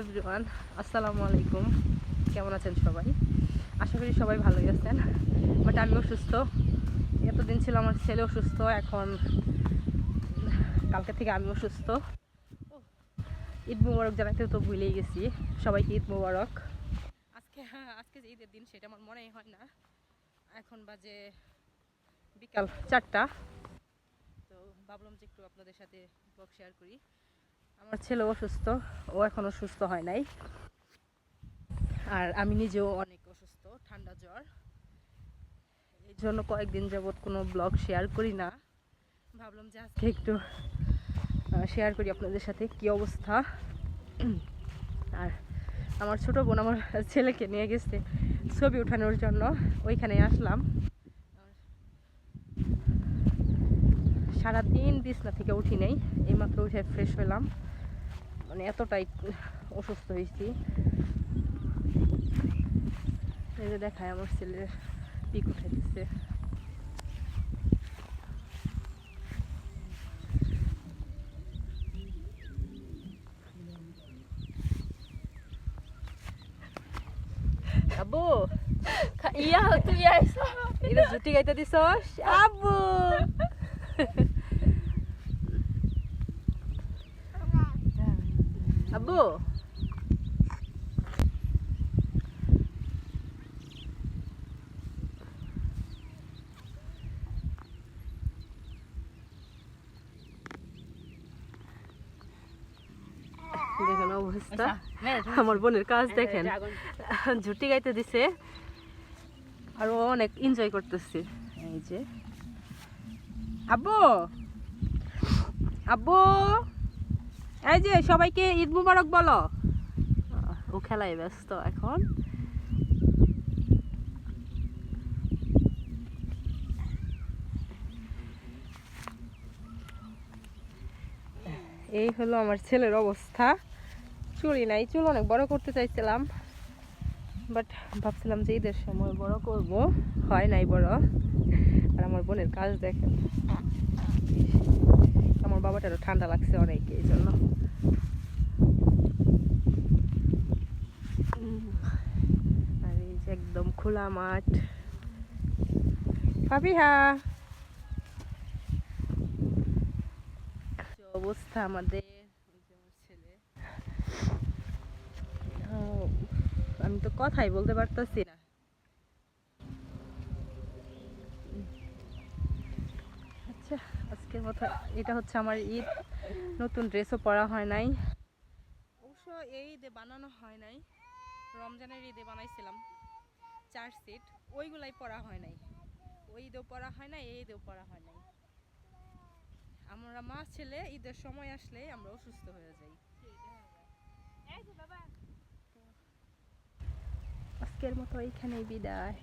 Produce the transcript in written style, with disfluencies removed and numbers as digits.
Everyone, আসসালামু আলাইকুম। কেমন আছেন সবাই? আশা করি সবাই ভালোই আছেন। বাট আমি অসুস্থ। এতদিন ছিল আমার ছেলে অসুস্থ, এখন কালকে থেকে আমি অসুস্থ। ঈদ মুবারক জানাতে তো ভুলেই গেছি। সবাইকে ঈদ মুবারক। আজকে যে ঈদের দিন সেটা আমার মনেই হয় না। এখন বাজে বিকাল 4টা। তো ভাবলাম যে একটু আপনাদের সাথে ব্লগ শেয়ার করি। আমার ছেলে অসুস্থ, ও এখনও সুস্থ হয় নাই। আর আমি নিজেও অনেক অসুস্থ, ঠান্ডা জ্বর। এই জন্য কয়েকদিন যাবৎ কোনো ব্লগ শেয়ার করি না। ভাবলাম যে আজকে একটু শেয়ার করি আপনাদের সাথে কি অবস্থা। আর আমার ছোটো বোন আমার ছেলেকে নিয়ে গেছে ছবি ওঠানোর জন্য, ওইখানে আসলাম। সারাদিন বিছনা থেকে উঠি নেই, এইমাত্র উঠে ফ্রেশ হলাম। মানে এতটাই অসুস্থ হয়েছি। এই যে দেখায় আমার ছেলের পিক উঠে দিচ্ছে। আব্বু ইয়া তুই আইছো এটা জুটি গাইতে দিছস আব্বু। আব্বু দেখেন অবস্থা, আমার বোনের কাজ দেখেন। ঝুটি গাইতে দিছে আর ও অনেক এনজয় করতেছে। এই যে আব্বু আব্বু, এই যে সবাইকে ঈদ মুবারক বলো। ও খেলায় ব্যস্ত এখন। এই হলো আমার ছেলের অবস্থা। চুলই নাই, চুল অনেক বড় করতে চাইছিলাম, বাট ভাবছিলাম যে ঈদের সময় বড় করব, হয় নাই বড়। আর আমার বোনের কাজ দেখেন, আমার বাবাটারও ঠান্ডা লাগছে অনেক, এই জন্য। আর এই যে একদম খোলা মাঠ। পাপিহা অবস্থা আমাদের। ছেলে, আমি তো কথাই বলতে পারতেছি না। আচ্ছা, আজকের মতো এটা হচ্ছে আমার ঈদ। নতুন ড্রেসও পরা হয় নাই, অবশ্য এই ঈদে বানানো হয় নাই। রমজানের ঈদে বানাইছিলাম 4 সেট, ওইগুলাই পরা হয় নাই। ওই ঈদেও পরা হয় নাই, এই ঈদেও পরা হয় নাই। আমরা মা ছেলে ঈদের সময় আসলে আমরা অসুস্থ হয়ে যাই। আজকের মতো এইখানেই বিদায়।